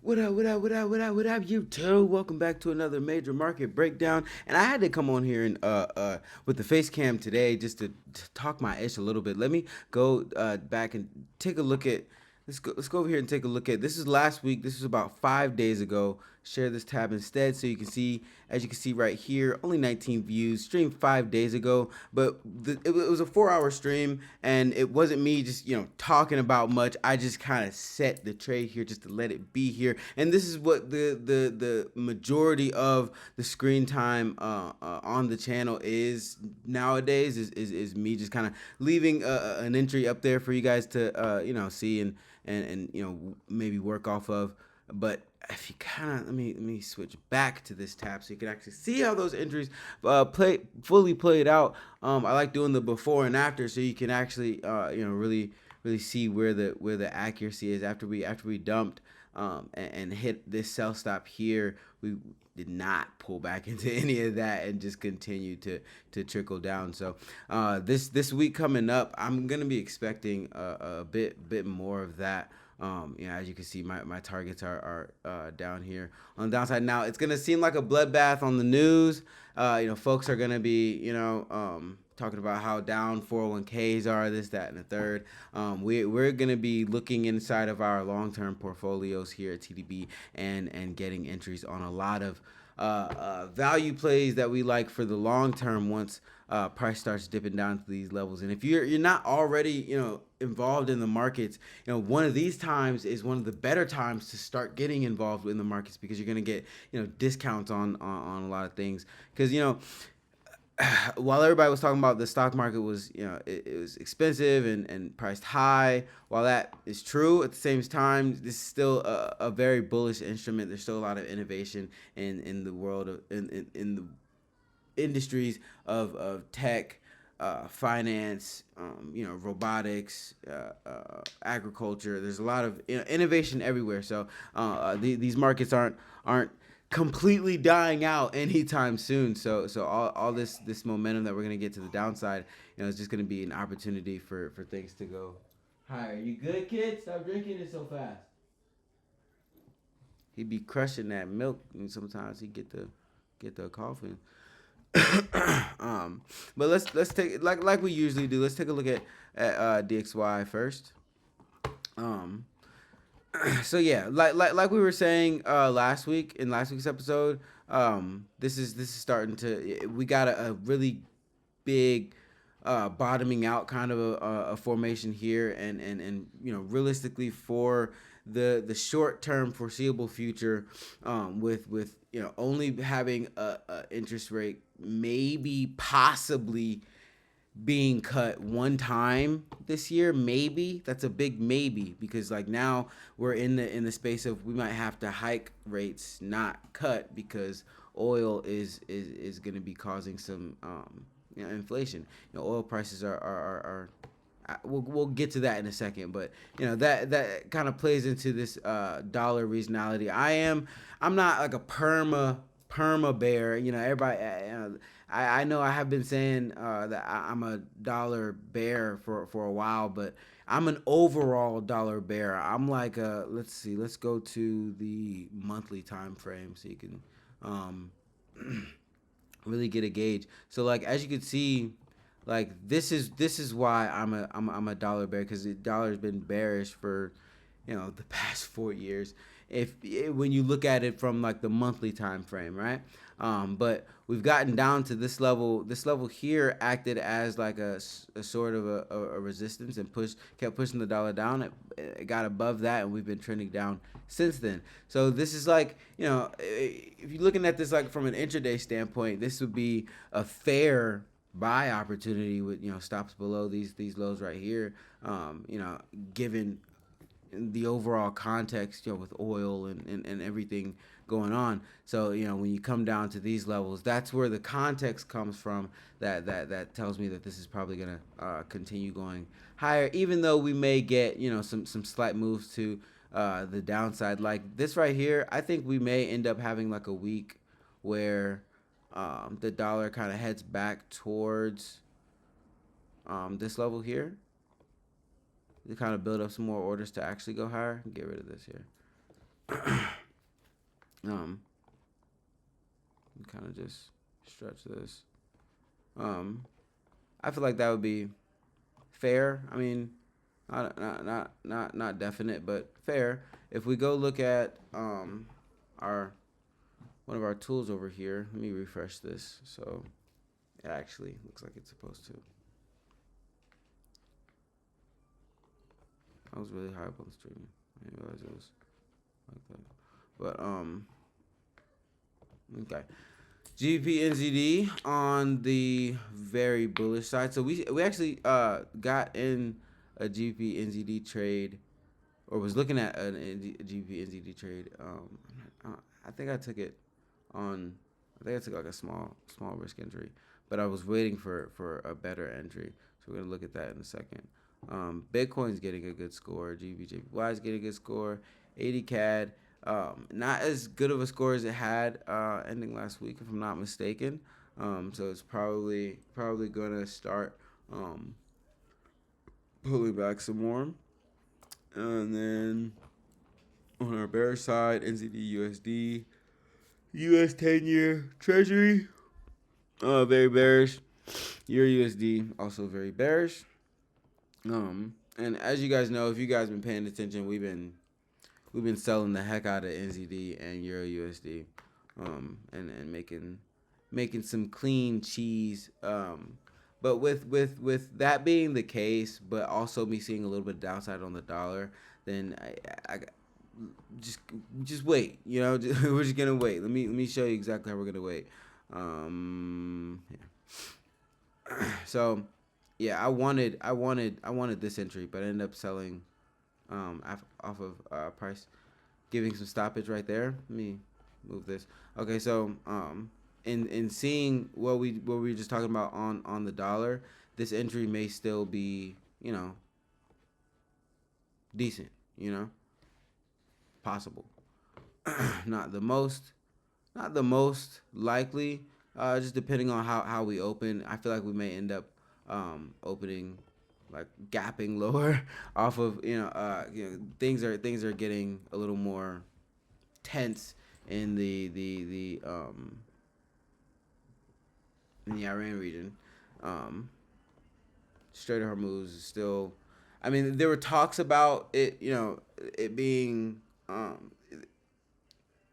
What up, what up, what up, what up, what up, YouTube? Welcome back to another major market breakdown. And I had to come on here and with the face cam today just to talk my ish a little bit. Let me go back and take a look at let's go over here and take a look at this is last week. This was about 5 days ago. Share this tab instead so you can see, as you can see right here, only 19 views, streamed 5 days ago, but it was a 4-hour stream, and it wasn't me just talking about much. I just kind of set the trade here just to let it be here, and this is what the majority of the screen time on the channel is nowadays is me just kind of leaving an entry up there for you guys to see and maybe work off of. But if you kind of let me switch back to this tab so you can actually see how those entries fully played out. I like doing the before and after so you can actually really see where the accuracy is after we dumped and hit this sell stop here. We did not pull back into any of that and just continue to trickle down. So this week coming up, I'm gonna be expecting a bit more of that. As you can see, my targets are down here on the downside. Now it's gonna seem like a bloodbath on the news. Folks are gonna be talking about how down 401ks are, this, that, and the third. We're gonna be looking inside of our long-term portfolios here at TDB and getting entries on a lot of value plays that we like for the long term once price starts dipping down to these levels. And if you're not already involved in the markets, one of these times is one of the better times to start getting involved in the markets because you're gonna get discounts on a lot of things. Because while everybody was talking about the stock market was it was expensive and priced high, while that is true, at the same time this is still a very bullish instrument. There's still a lot of innovation in the world of in the industries of tech, finance, robotics, agriculture. There's a lot of innovation everywhere. So these markets aren't completely dying out anytime soon. So all this momentum that we're gonna get to the downside, is just gonna be an opportunity for things to go higher. You good, kid? Stop drinking it so fast. He'd be crushing that milk, and sometimes he get the coffee. But let's take like we usually do. Let's take a look at DXY first. Um, so yeah, like we were saying last week in last week's episode, this is starting to we got a really big bottoming out kind of a formation here, and realistically for the short term foreseeable future, with only having a interest rate maybe possibly being cut one time this year. Maybe that's a big maybe, because like now we're in the space of we might have to hike rates, not cut, because oil is going to be causing some inflation. Oil prices are we'll get to that in a second, but that kind of plays into this dollar reasonality. I'm not like a perma bear. Everybody. I know I have been saying that I'm a dollar bear for a while, but I'm an overall dollar bear. I'm like let's see. Let's go to the monthly time frame so you can really get a gauge. So like as you can see, like this is why I'm a dollar bear, because the dollar's been bearish for the past 4 years. If when you look at it from like the monthly time frame, right? But we've gotten down to this level. This level here acted as like a sort of a resistance and kept pushing the dollar down. It got above that, and we've been trending down since then. So this is like, if you're looking at this like from an intraday standpoint, this would be a fair buy opportunity with stops below these lows right here. Given the overall context, with oil and everything going on. So when you come down to these levels, that's where the context comes from. That tells me that this is probably gonna continue going higher, even though we may get some slight moves to the downside. Like this right here, I think we may end up having like a week where the dollar kind of heads back towards this level here to kind of build up some more orders to actually go higher. Get rid of this here. Um, kind of just stretch this. Um, I feel like that would be fair. I mean, not definite, but fair. If we go look at our one of our tools over here, let me refresh this. So it actually looks like it's supposed to. I was really high up on the stream. I didn't realize it was like that. But okay. GBP NZD on the very bullish side. So we actually got in a GBP NZD trade, or was looking at a GBP NZD trade. I think I took it on. I think I took like a small risk entry, but I was waiting for a better entry. So we're gonna look at that in a second. Bitcoin's getting a good score. GBJPY is getting a good score. 80 CAD. Not as good of a score as it had ending last week, if I'm not mistaken. So it's probably gonna start pulling back some more. And then on our bearish side, NZD USD, US 10-year Treasury, very bearish. Euro USD also very bearish. And as you guys know, if you guys been paying attention, we've been selling the heck out of NZD and Euro USD, and making some clean cheese. But with that being the case, but also me seeing a little bit of downside on the dollar, then I just wait. You know, we're just gonna wait. Let me show you exactly how we're gonna wait. Yeah. So yeah, I wanted this entry, but I ended up selling off of price, giving some stoppage right there. Let me move this. Okay, so in seeing what we were just talking about on the dollar, this entry may still be, decent, possible. not the most not the most likely. Just depending on how we open, I feel like we may end up opening like gapping lower off of, things are getting a little more tense in the Iran region. Um, Strait of Hormuz is still. I mean, there were talks about it, it being.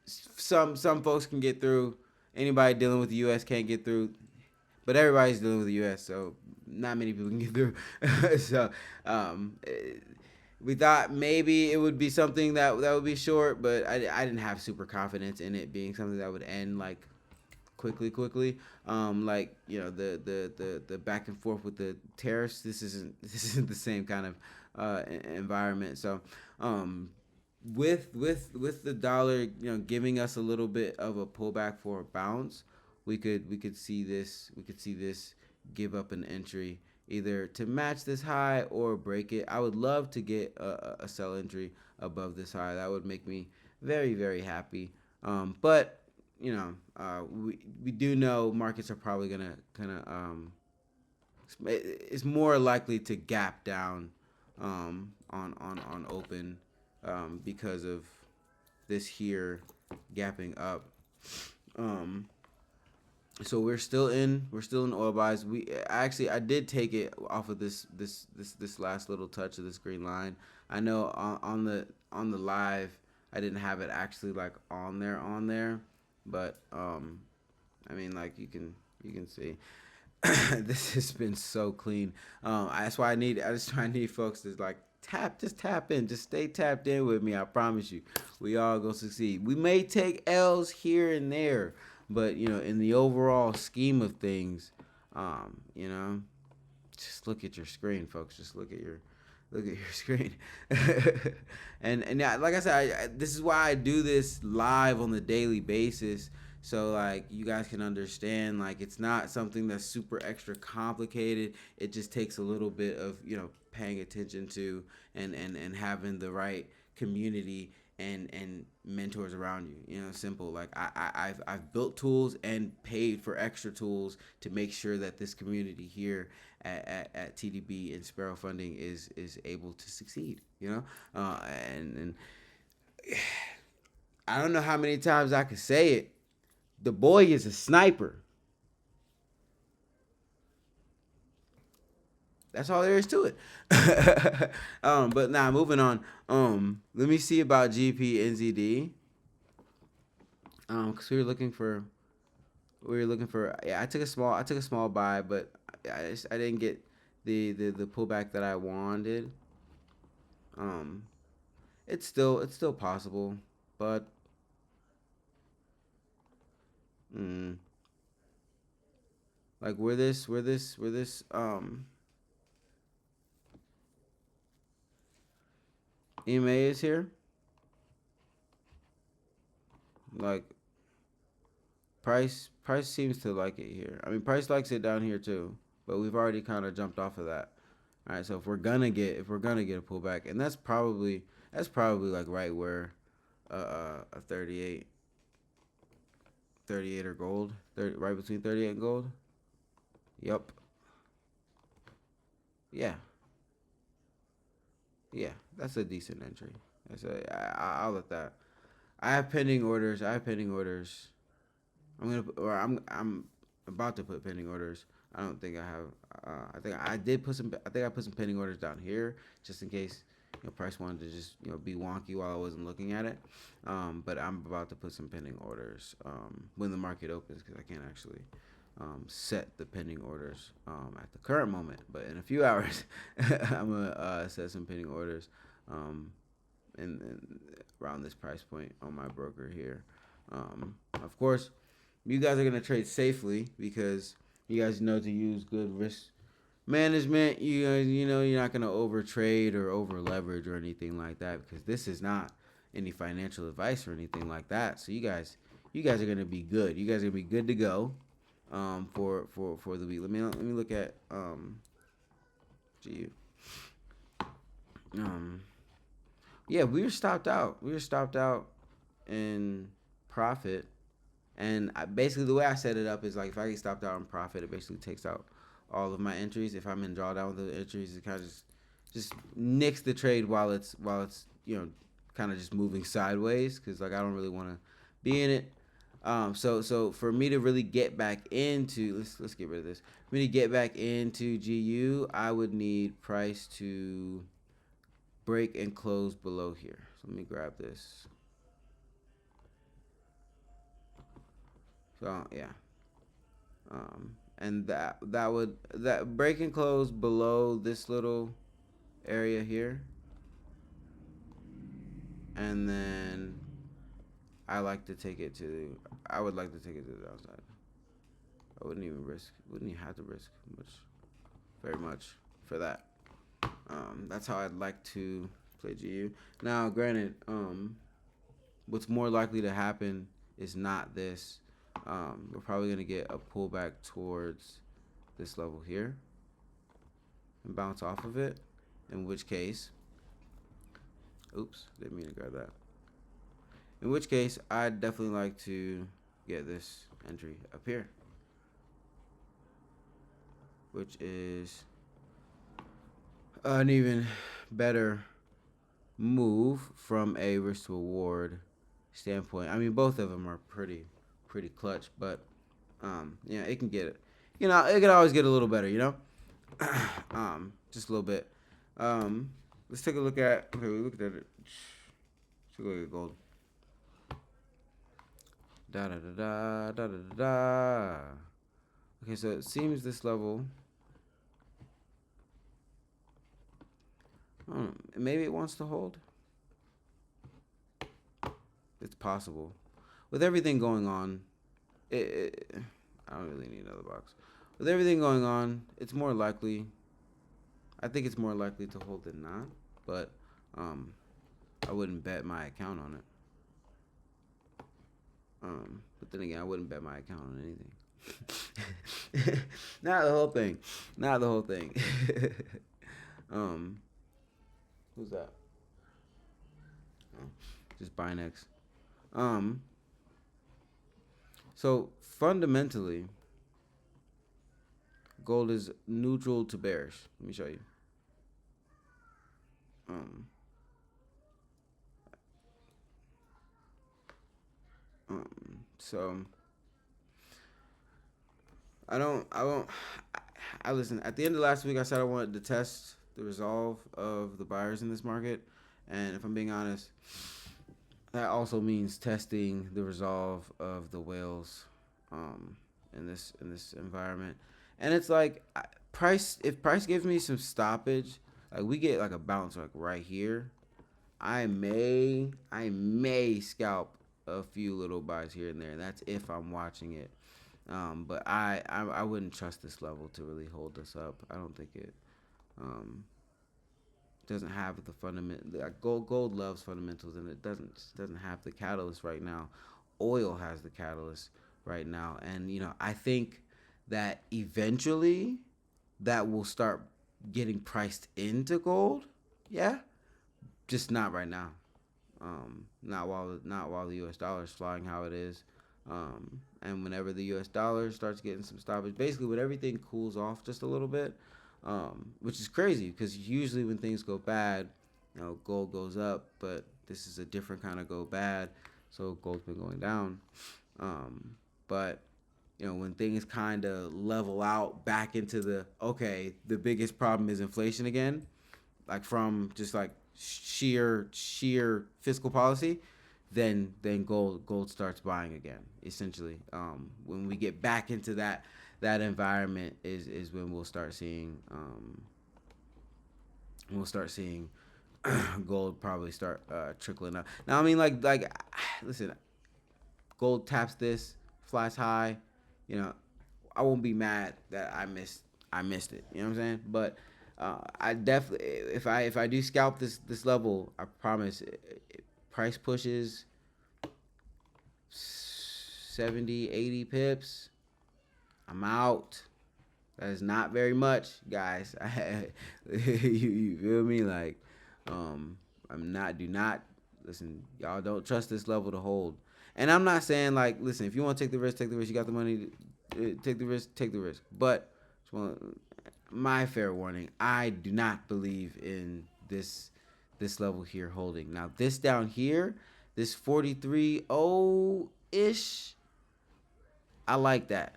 Some folks can get through. Anybody dealing with the U.S. can't get through, but everybody's dealing with the U.S., so not many people can get through. So um, we thought maybe it would be something that would be short, but I didn't have super confidence in it being something that would end like quickly. Like, the back and forth with the tariffs. This isn't the same kind of environment. So with the dollar, giving us a little bit of a pullback for a bounce, we could see this give up an entry either to match this high or break it. I would love to get a sell entry above this high. That would make me very, very happy. But we do know markets are probably gonna kind of it's more likely to gap down on open, because of this here gapping up. Um, so we're still in oil buys. I did take it off of this last little touch of this green line. I know on the live I didn't have it actually like on there, but I mean, like, you can see. This has been so clean. That's why I need folks to like just tap in, just stay tapped in with me. I promise you, we all gonna succeed. We may take L's here and there, but in the overall scheme of things, you know, just look at your screen, folks. Just look at your screen. And yeah, like I said, this is why I do this live on the daily basis, so like you guys can understand, like, it's not something that's super extra complicated. It just takes a little bit of paying attention to, and having the right community and mentors around you. Simple. Like, I've built tools and paid for extra tools to make sure that this community here at TDB and Sparrow Funding is able to succeed. And I don't know how many times I could say it. The boy is a sniper. That's all there is to it. But now moving on. Let me see about GPNZD. Because we were looking for. Yeah, I took a small buy, but I didn't get the pullback that I wanted. Um, it's still possible, but mm, like where this EMA is here, like price seems to like it here. I mean, price likes it down here too, but we've already kind of jumped off of that. All right, so if we're gonna get a pullback, and that's probably like right where a 38 or gold, 30, right between 38 and gold. Yep. Yeah. Yeah, that's a decent entry. I'll let that. I have pending orders. I'm about to put pending orders. I don't think I have. I think I did put some. I think I put some pending orders down here just in case price wanted to just be wonky while I wasn't looking at it. But I'm about to put some pending orders when the market opens because I can't actually set the pending orders at the current moment. But in a few hours, I'm gonna set some pending orders in around this price point on my broker here. Of course, you guys are gonna trade safely because you guys know to use good risk management. You know you're not gonna over trade or over leverage or anything like that because this is not any financial advice or anything like that. So you guys are gonna be good. You guys are gonna be good to go for the week. Let me look at GU. Yeah, we were stopped out. We were stopped out in profit. And basically, the way I set it up is like if I get stopped out in profit, it basically takes out all of my entries. If I'm in drawdown with the entries, it kind of just nicks the trade while it's kind of just moving sideways because like I don't really want to be in it. So for me to really get back into let's get rid of this. For me to get back into GU, I would need price to break and close below here. So let me grab this. So yeah, and that break and close below this little area here, and then I would like to take it to the downside. I wouldn't even have to risk very much for that. That's how I'd like to play GU. Now, granted, what's more likely to happen is not this. We're probably going to get a pullback towards this level here and bounce off of it, in which case, oops, didn't mean to grab that. In which case, I'd definitely like to get this entry up here, which is an even better move from a risk to reward standpoint. I mean, both of them are pretty clutch, but yeah, it can get it. It can always get a little better. Just a little bit. Let's take a look at. Okay, we looked at it. Let's take a look at gold. Da da da da da da da. Okay, so it seems this level. Maybe it wants to hold. It's possible. With everything going on, I don't really need another box. With everything going on, it's more likely. I think it's more likely to hold than not, but I wouldn't bet my account on it. But then again, I wouldn't bet my account on anything. Not the whole thing. Not the whole thing. Who's that? Oh, just Binex. So fundamentally, gold is neutral to bearish. Let me show you. So I listen. At the end of last week, I said I wanted to test the resolve of the buyers in this market, and if I'm being honest, that also means testing the resolve of the whales, um, in this environment. And it's like price. If price gives me some stoppage, like we get like a bounce like right here, I may scalp a few little buys here and there. That's if I'm watching it. But I wouldn't trust this level to really hold us up. I don't think it um, doesn't have the fundament. Like gold loves fundamentals, and it doesn't have the catalyst right now. Oil has the catalyst right now, and I think that eventually that will start getting priced into gold. Yeah, just not right now. Not while the U.S. dollar is flying how it is. And whenever the U.S. dollar starts getting some stoppage, basically when everything cools off just a little bit, which is crazy because usually when things go bad, gold goes up, but this is a different kind of go bad, so gold's been going down. But when things kind of level out back into the biggest problem is inflation again, like from just like sheer fiscal policy, then gold starts buying again. Essentially, when we get back into that environment is when we'll start seeing gold probably start trickling up. Now, I mean, listen, gold taps this, flies high, you know, I won't be mad that I missed it. You know what I'm saying? But I definitely, if I do scalp this level, I promise, price pushes 70, 80 pips, I'm out. That is not very much, guys. You feel me? Like, do not, listen, y'all don't trust this level to hold. And I'm not saying, like, listen, if you want to take the risk, take the risk. You got the money, take the risk, take the risk. But, my fair warning, I do not believe in this level here holding. Now, this down here, this 43.0-ish, I like that.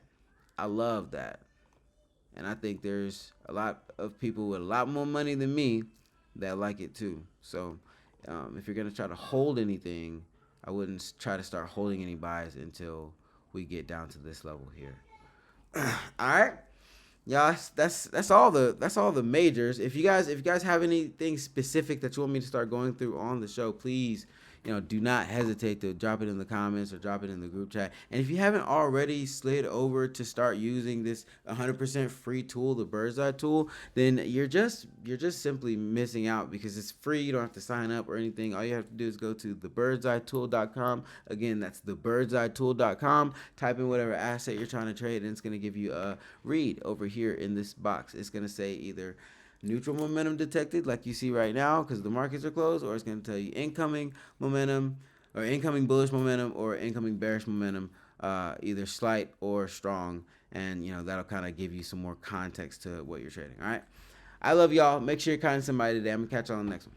I love that. And I think there's a lot of people with a lot more money than me that like it too. So if you're going to try to hold anything, I wouldn't try to start holding any buys until we get down to this level here. All right. Yeah, that's all the majors. If you guys have anything specific that you want me to start going through on the show, please, do not hesitate to drop it in the comments or drop it in the group chat. And if you haven't already slid over to start using this 100% free tool, the Bird's Eye tool, then you're just simply missing out because it's free. You don't have to sign up or anything. All you have to do is go to thebirdseyeTool.com. Again, that's thebirdseyeTool.com. Type in whatever asset you're trying to trade, and it's going to give you a read over here in this box. It's going to say either neutral momentum detected, like you see right now, because the markets are closed, or it's going to tell you incoming momentum, or incoming bullish momentum, or incoming bearish momentum, either slight or strong, and that'll kind of give you some more context to what you're trading. All right, I love y'all. Make sure you're kind to somebody today. I'm gonna catch y'all on the next one.